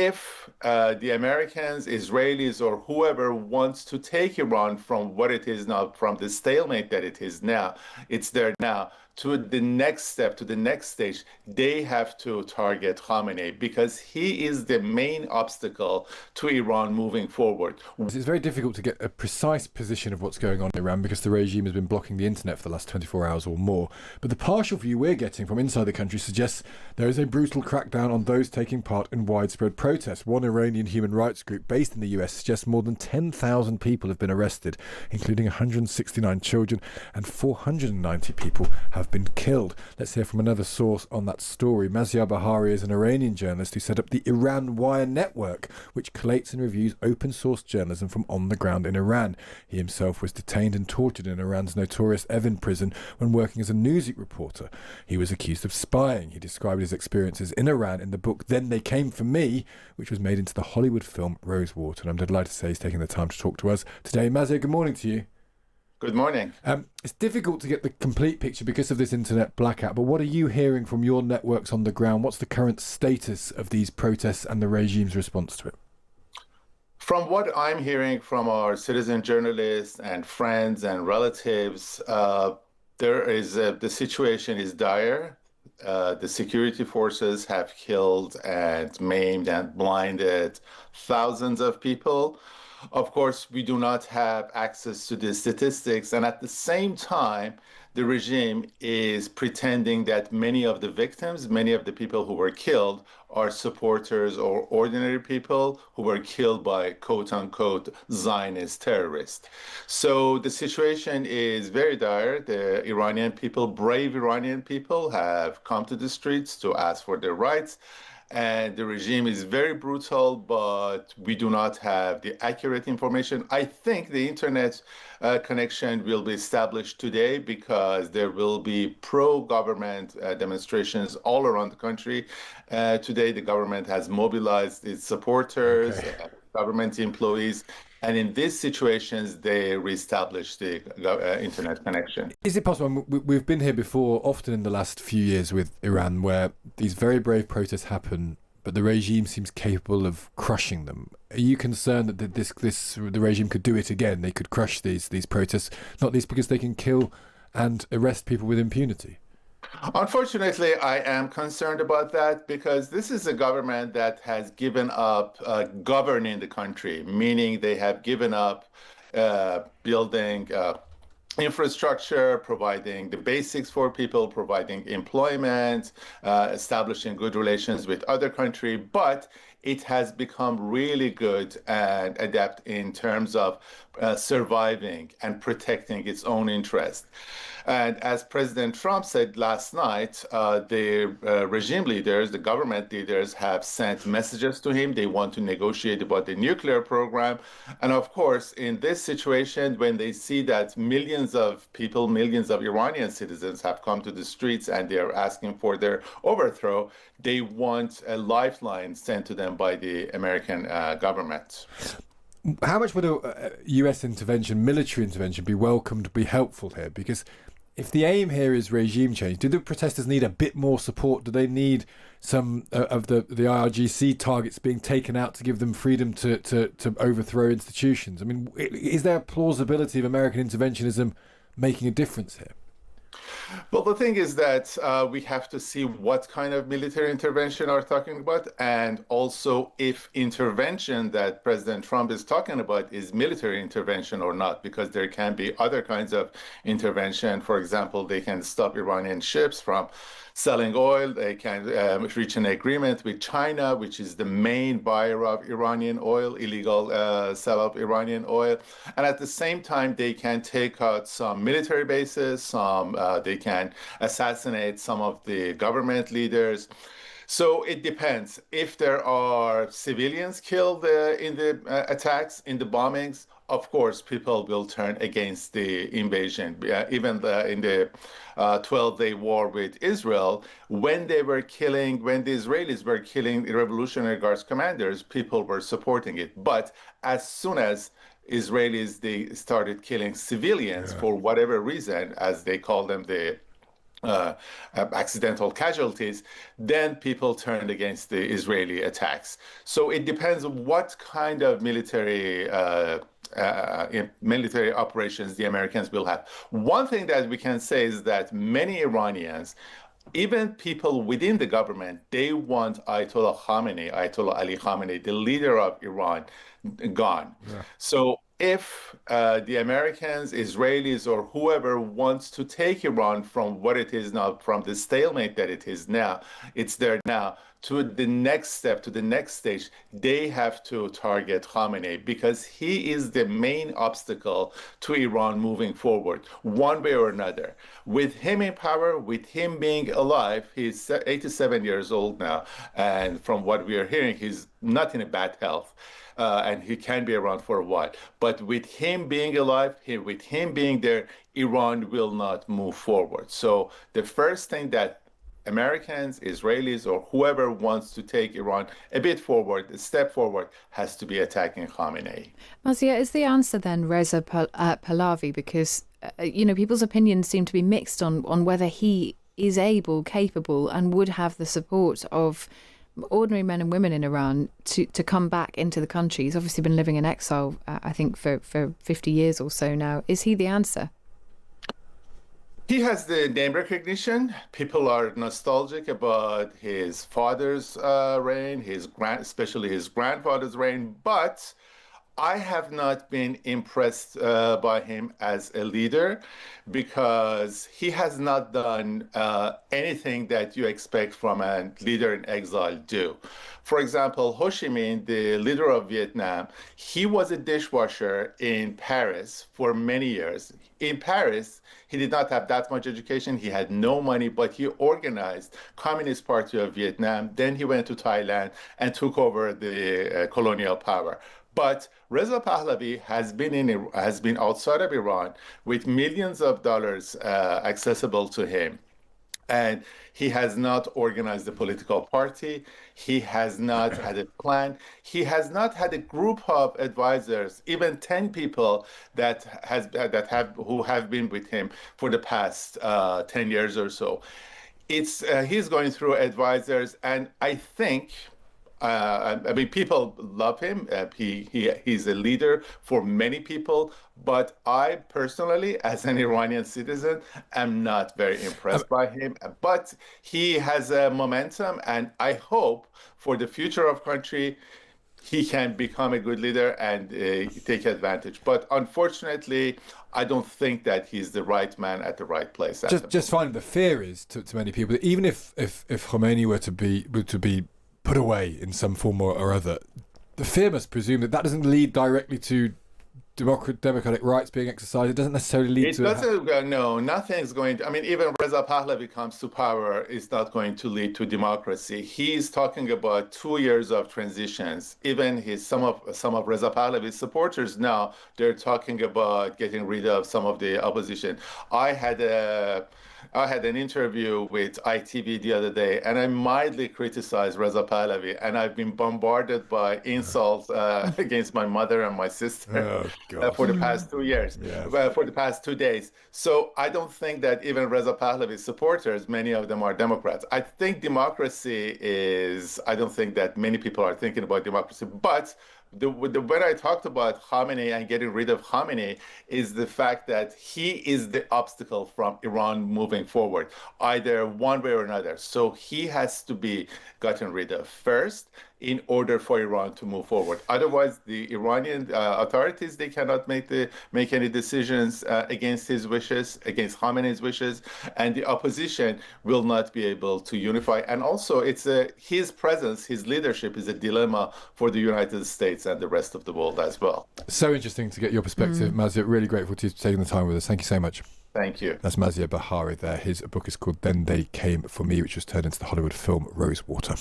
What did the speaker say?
if the Americans, Israelis, or whoever wants to take Iran from what it is now, from the stalemate that it is now, it's there now, to the next step, to the next stage, they have to target Khamenei because he is the main obstacle to Iran moving forward. It's very difficult to get a precise position of what's going on in Iran because the regime has been blocking the internet for the last 24 hours or more. But the partial view we're getting from inside the country suggests there is a brutal crackdown on those taking part in widespread protests. One Iranian human rights group based in the US suggests more than 10,000 people have been arrested, including 169 children, and 490 people have been killed. Let's hear from another source on that story. Maziar Bahari is an Iranian journalist who set up the Iran Wire network, which collates and reviews open source journalism from on the ground in Iran. He himself was detained and tortured in Iran's notorious Evin prison when working as a Newsweek reporter. He was accused of spying. He described his experiences in Iran in the book Then They Came For Me, which was made into the Hollywood film Rosewater. And I'm delighted to say he's taking the time to talk to us today. Maziar, good morning to you. Good morning. It's difficult to get the complete picture because of this internet blackout, but what are you hearing from your networks on the ground? What's the current status of these protests and the regime's response to it? From what I'm hearing from our citizen journalists and friends and relatives, the situation is dire. The security forces have killed and maimed and blinded thousands of people. Of course, we do not have access to the statistics, and at the same time, the regime is pretending that many of the victims, many of the people who were killed, are supporters or ordinary people who were killed by quote-unquote Zionist terrorists. So the situation is very dire. The Iranian people, brave Iranian people, have come to the streets to ask for their rights. And the regime is very brutal, but we do not have the accurate information. I think the internet connection will be established today because there will be pro-government demonstrations all around the country. Today, the government has mobilized its supporters, government employees, and in these situations, they reestablish the internet connection. Is it possible? We've been here before, often in the last few years with Iran, where these very brave protests happen, but the regime seems capable of crushing them. Are you concerned that the regime could do it again? They could crush these protests, not least because they can kill and arrest people with impunity? Unfortunately, I am concerned about that because this is a government that has given up governing the country, meaning they have given up building infrastructure, providing the basics for people, providing employment, establishing good relations with other countries, but it has become really good and adept in terms of surviving and protecting its own interest. And as President Trump said last night, the regime leaders, the government leaders have sent messages to him. They want to negotiate about the nuclear program. And of course, in this situation, when they see that millions of people, millions of Iranian citizens have come to the streets and they are asking for their overthrow, they want a lifeline sent to them by the American government. How much would a US intervention, military intervention, be welcomed, be helpful here? Because if the aim here is regime change, do the protesters need a bit more support? Do they need some of the IRGC targets being taken out to give them freedom to overthrow institutions? I mean, is there a plausibility of American interventionism making a difference here? Well, the thing is that we have to see what kind of military intervention are talking about, and also if intervention that President Trump is talking about is military intervention or not, because there can be other kinds of intervention. For example, they can stop Iranian ships from selling oil. They can reach an agreement with China, which is the main buyer of Iranian oil, illegal sell of Iranian oil. And at the same time, they can take out some military bases, they can assassinate some of the government leaders. So it depends. If there are civilians killed in the attacks, in the bombings, of course, people will turn against the invasion. Even in the 12-day war with Israel, when the Israelis were killing the Revolutionary Guards commanders, people were supporting it. But as soon as they started killing civilians for whatever reason, as they call them, the uh, accidental casualties, then people turned against the Israeli attacks. So it depends on what kind of military operations the Americans will have. One thing that we can say is that many Iranians, even people within the government, they want Ayatollah Ali Khamenei, the leader of Iran, gone. Yeah. So if the Americans, Israelis, or whoever wants to take Iran from what it is now, from the stalemate that it is now, it's there now, to the next step, to the next stage, they have to target Khamenei because he is the main obstacle to Iran moving forward, one way or another. With him in power, with him being alive, he's 87 years old now, and from what we are hearing, he's not in a bad health. And he can be around for a while. But with him being alive, with him being there, Iran will not move forward. So the first thing that Americans, Israelis, or whoever wants to take Iran a bit forward, a step forward, has to be attacking Khamenei. Maziar, is the answer then Reza Pahlavi? Because, people's opinions seem to be mixed on whether he is able, capable, and would have the support of ordinary men and women in Iran to come back into the country. He's obviously been living in exile, I think, for 50 years or so now. Is he the answer? He has the name recognition. People are nostalgic about his father's reign, especially his grandfather's reign. But I have not been impressed by him as a leader because he has not done anything that you expect from a leader in exile do. For example, Ho Chi Minh, the leader of Vietnam, he was a dishwasher in Paris for many years. In Paris, he did not have that much education. He had no money, but he organized Communist Party of Vietnam. Then he went to Thailand and took over the colonial power. But Reza Pahlavi has been outside of Iran with millions of dollars accessible to him. And he has not organized a political party. He has not had a plan. He has not had a group of advisors, even 10 people who have been with him for the past 10 years or so. He's going through advisors, and I think people love him. He's a leader for many people, but I personally, as an Iranian citizen, am not very impressed by him. But he has a momentum, and I hope for the future of country, he can become a good leader and take advantage. But unfortunately, I don't think that he's the right man at the right place. Just finding the fear is to many people that even if Khomeini were to be put away in some form or other, the fear must presume that doesn't lead directly to democratic rights being exercised. It doesn't necessarily lead to... No, nothing's going to... even Reza Pahlavi comes to power, is not going to lead to democracy. He's talking about 2 years of transitions. Even some of Reza Pahlavi's supporters now, they're talking about getting rid of some of the opposition. I had an interview with ITV the other day, and I mildly criticized Reza Pahlavi, and I've been bombarded by insults against my mother and my sister for the past 2 years, for the past 2 days. So I don't think that even Reza Pahlavi's supporters, many of them are Democrats. I think I don't think that many people are thinking about democracy, but when I talked about Khamenei and getting rid of Khamenei is the fact that he is the obstacle from Iran moving forward, either one way or another. So he has to be gotten rid of first in order for Iran to move forward. Otherwise, the Iranian authorities, they cannot make any decisions against his wishes, against Khamenei's wishes, and the opposition will not be able to unify. And also, his presence, his leadership is a dilemma for the United States and the rest of the world as well. So interesting to get your perspective, Maziar. Really grateful to you for taking the time with us. Thank you so much. Thank you. That's Maziar Bahari there. His book is called Then They Came For Me, which was turned into the Hollywood film Rosewater.